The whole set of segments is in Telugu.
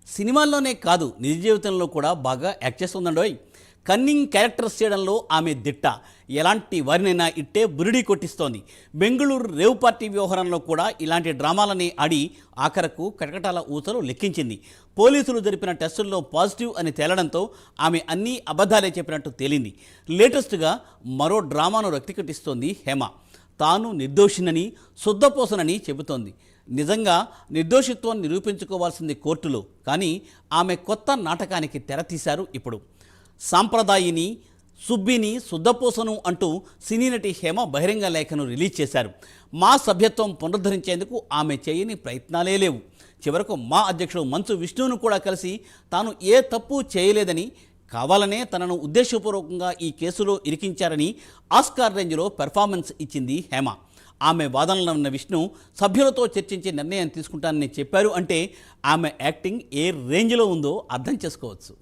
సినిమాల్లోనే కాదు నిజ జీవితంలో కూడా బాగా యాక్ట్ చేస్తుందండోయ్. కన్నింగ్ క్యారెక్టర్స్ చేయడంలో ఆమె దిట్ట. ఎలాంటి వారినైనా ఇట్టే బురిడి కొట్టిస్తోంది. బెంగళూరు రేవ్ పార్టీ వ్యవహారంలో కూడా ఇలాంటి డ్రామాలని ఆడి ఆఖరకు కటకటాల ఊసలు లెక్కించింది. పోలీసులు జరిపిన టెస్టుల్లో పాజిటివ్ అని తేలడంతో ఆమె అన్నీ అబద్ధాలే చెప్పినట్టు తేలింది. లేటెస్ట్గా మరో డ్రామాను రక్తికట్టిస్తోంది హేమ. తాను నిర్దోషినని శుద్ధపోసనని చెబుతోంది. నిజంగా నిర్దోషిత్వం నిరూపించుకోవాల్సింది కోర్టులో, కానీ ఆమె కొత్త నాటకానికి తెరతీశారు ఇప్పుడు. సాంప్రదాయిని సుబ్బిని శుద్ధపోసను అంటూ సినీ నటి హేమ బహిరంగ లేఖను రిలీజ్ చేశారు. మా సభ్యత్వం పునరుద్ధరించేందుకు ఆమె చేయని ప్రయత్నాలే లేవు. చివరకు మా అధ్యక్షుడు మంచు విష్ణును కూడా కలిసి తాను ఏ తప్పు చేయలేదని, కావాలనే తనను ఉద్దేశపూర్వకంగా ఈ కేసులో ఇరికించారని ఆస్కార్ రేంజ్లో పెర్ఫార్మెన్స్ ఇచ్చింది హేమ. ఆమె వాదనలో ఉన్న విష్ణు సభ్యులతో చర్చించి నిర్ణయం తీసుకుంటానని చెప్పారు అంటే ఆమె యాక్టింగ్ ఏ రేంజ్లో ఉందో అర్థం చేసుకోవచ్చు.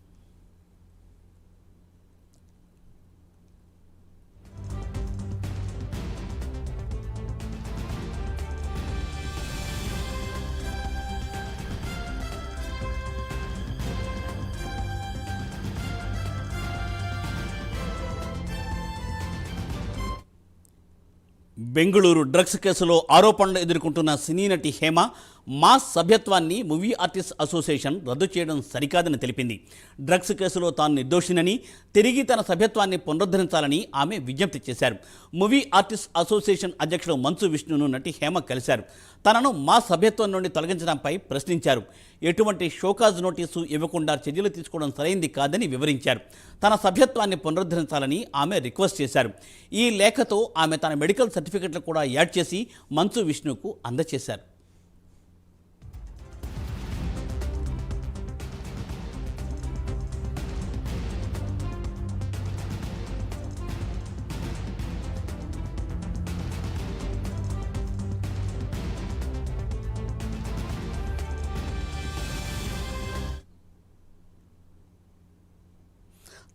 బెంగళూరు డ్రగ్స్ కేసులో ఆరోపణలు ఎదుర్కొంటున్న సినీ నటి హేమ మాస్ సభ్యత్వాన్ని మూవీ ఆర్టిస్ట్ అసోసియేషన్ రద్దు చేయడం సరికాదని తెలిపింది. డ్రగ్స్ కేసులో తాను నిర్దోషినని, తిరిగి తన సభ్యత్వాన్ని పునరుద్ధరించాలని ఆమె విజ్ఞప్తి చేశారు. మూవీ ఆర్టిస్ట్ అసోసియేషన్ అధ్యక్షుడు మంచు విష్ణును నటి హేమ కలిశారు. తనను మా సభ్యత్వం నుండి తొలగించడంపై ప్రశ్నించారు. ఎటువంటి షోకాజ్ నోటీసు ఇవ్వకుండా చర్యలు తీసుకోవడం సరైంది కాదని వివరించారు. తన సభ్యత్వాన్ని పునరుద్ధరించాలని ఆమె రిక్వెస్ట్ చేశారు. ఈ లేఖతో ఆమె తన మెడికల్ సర్టిఫికెట్లు కూడా యాడ్ చేసి మంచు విష్ణుకు అందజేశారు.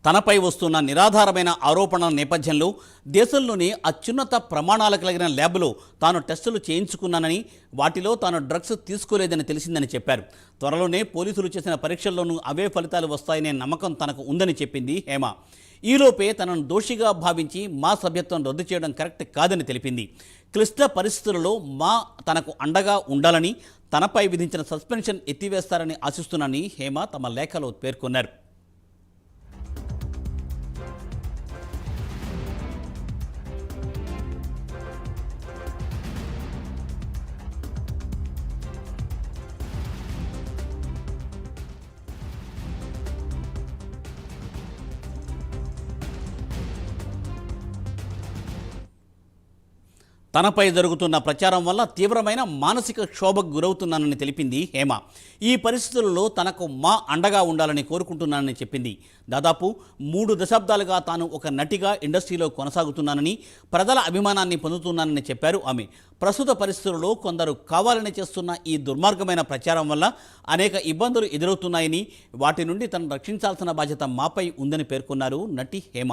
తనపై వస్తున్న నిరాధారమైన ఆరోపణల నేపథ్యంలో దేశంలోని అత్యున్నత ప్రమాణాలు కలిగిన ల్యాబ్లో తాను టెస్టులు చేయించుకున్నానని, వాటిలో తాను డ్రగ్స్ తీసుకోలేదని తెలిసిందని చెప్పారు. త్వరలోనే పోలీసులు చేసిన పరీక్షల్లోనూ అవే ఫలితాలు వస్తాయనే నమ్మకం తనకు ఉందని చెప్పింది హేమ. ఈలోపే తనను దోషిగా భావించి మా సభ్యత్వం రద్దు చేయడం కరెక్ట్ కాదని తెలిపింది. క్లిష్ట పరిస్థితులలో మా తనకు అండగా ఉండాలని, తనపై విధించిన సస్పెన్షన్ ఎత్తివేస్తారని ఆశిస్తున్నానని హేమ తమ లేఖలో పేర్కొన్నారు. తనపై జరుగుతున్న ప్రచారం వల్ల తీవ్రమైన మానసిక క్షోభకు గురవుతున్నానని తెలిపింది హేమ. ఈ పరిస్థితులలో తనకు మా అండగా ఉండాలని కోరుకుంటున్నానని చెప్పింది. దాదాపు 3 దశాబ్దాలుగా తాను ఒక నటిగా ఇండస్ట్రీలో కొనసాగుతున్నానని, ప్రజల అభిమానాన్ని పొందుతున్నానని చెప్పారు ఆమె. ప్రస్తుత పరిస్థితులలో కొందరు కావాలని చేస్తున్న ఈ దుర్మార్గమైన ప్రచారం వల్ల అనేక ఇబ్బందులు ఎదురవుతున్నాయని, వాటి నుండి తనను రక్షించాల్సిన బాధ్యత మాపై ఉందని పేర్కొన్నారు నటి హేమ.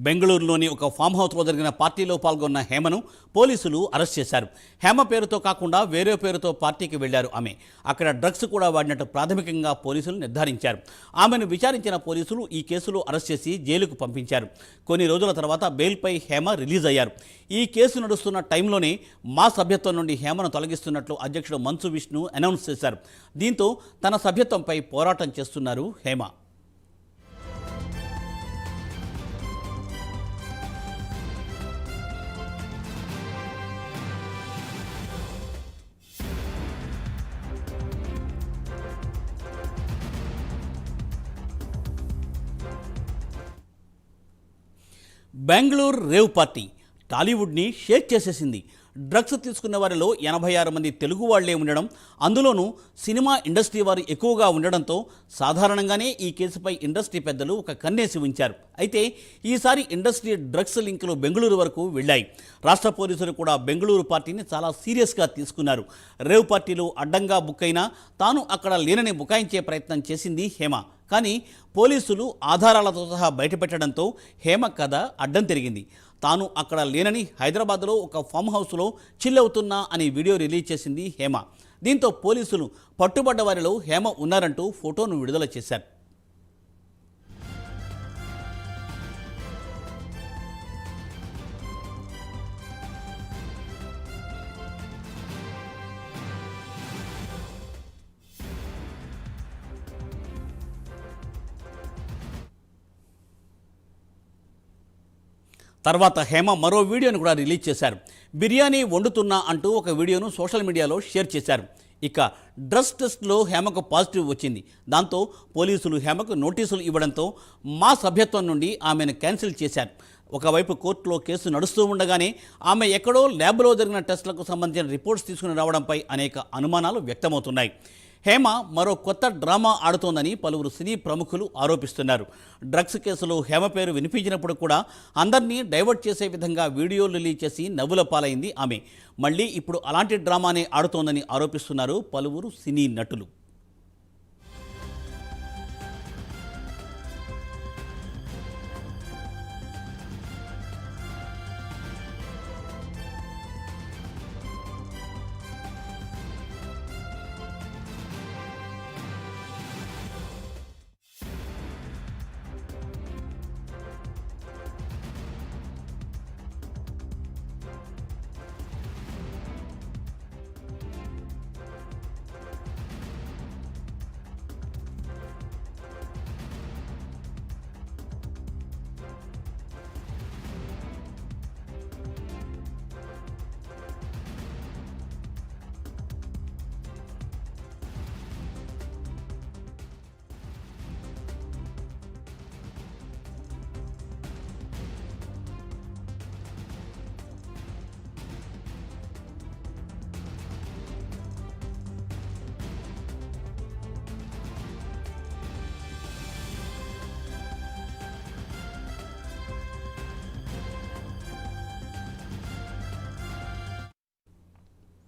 బెంగళూరులోని ఒక ఫామ్ హౌస్లో జరిగిన పార్టీలో పాల్గొన్న హేమను పోలీసులు అరెస్ట్ చేశారు. హేమ పేరుతో కాకుండా వేరే పేరుతో పార్టీకి వెళ్లారు ఆమె. అక్కడ డ్రగ్స్ కూడా వాడినట్టు ప్రాథమికంగా పోలీసులు నిర్ధారించారు. ఆమెను విచారించిన పోలీసులు ఈ కేసులో అరెస్ట్ చేసి జైలుకు పంపించారు. కొన్ని రోజుల తర్వాత బెయిల్పై హేమ రిలీజ్ అయ్యారు. ఈ కేసు నడుస్తున్న టైంలోనే మా సభ్యత్వం నుండి హేమను తొలగిస్తున్నట్లు అధ్యక్షుడు మంచు విష్ణు అనౌన్స్ చేశారు. దీంతో తన సభ్యత్వంపై పోరాటం చేస్తున్నారు హేమ. బెంగళూరు రేవ్ పార్టీ టాలీవుడ్ని షేక్ చేసేసింది. డ్రగ్స్ తీసుకున్న వారిలో 86 మంది తెలుగు వాళ్లే ఉండడం, అందులోనూ సినిమా ఇండస్ట్రీ వారు ఎక్కువగా ఉండడంతో సాధారణంగానే ఈ కేసుపై ఇండస్ట్రీ పెద్దలు ఒక కన్నేసి ఉంచారు. అయితే ఈసారి ఇండస్ట్రీ డ్రగ్స్ లింకులు బెంగళూరు వరకు వెళ్ళాయి. రాష్ట్ర పోలీసులు కూడా బెంగళూరు పార్టీని చాలా సీరియస్గా తీసుకున్నారు. రేవ్ పార్టీలు అడ్డంగా బుక్ అయినా తాను అక్కడ లేనని బుకాయించే ప్రయత్నం చేసింది హేమ. కానీ పోలీసులు ఆధారాలతో సహా బయటపెట్టడంతో హేమ కథ అడ్డం తిరిగింది. తాను అక్కడ లేనని హైదరాబాద్లో ఒక ఫామ్ హౌస్లో చిల్ అవుతున్నా అని వీడియో రిలీజ్ చేసింది హేమ. దీంతో పోలీసులు పట్టుబడ్డ వారిలో హేమ ఉన్నారంటూ ఫోటోను విడుదల చేశారు. తర్వాత హేమ మరో వీడియోను కూడా రిలీజ్ చేశారు. బిర్యానీ వండుతున్నా అంటూ ఒక వీడియోను సోషల్ మీడియాలో షేర్ చేశారు. ఇక డ్రగ్స్ టెస్ట్లో హేమకు పాజిటివ్ వచ్చింది. దాంతో పోలీసులు హేమకు నోటీసులు ఇవ్వడంతో మా సభ్యత్వం నుండి ఆమెను క్యాన్సిల్ చేశారు. ఒకవైపు కోర్టులో కేసు నడుస్తూ ఉండగానే ఆమె ఎక్కడో ల్యాబ్లో జరిగిన టెస్టులకు సంబంధించిన రిపోర్ట్స్ తీసుకుని రావడంపై అనేక అనుమానాలు వ్యక్తమవుతున్నాయి. హేమ మరో కొత్త డ్రామా ఆడుతోందని పలువురు సినీ ప్రముఖులు ఆరోపిస్తున్నారు. డ్రగ్స్ కేసులో హేమ పేరు వినిపించినప్పుడు కూడా అందరినీ డైవర్ట్ చేసే విధంగా వీడియోలు రిలీజ్ చేసి నవ్వుల పాలైంది ఆమె. మళ్ళీ ఇప్పుడు అలాంటి డ్రామానే ఆడుతోందని ఆరోపిస్తున్నారు పలువురు సినీ నటులు.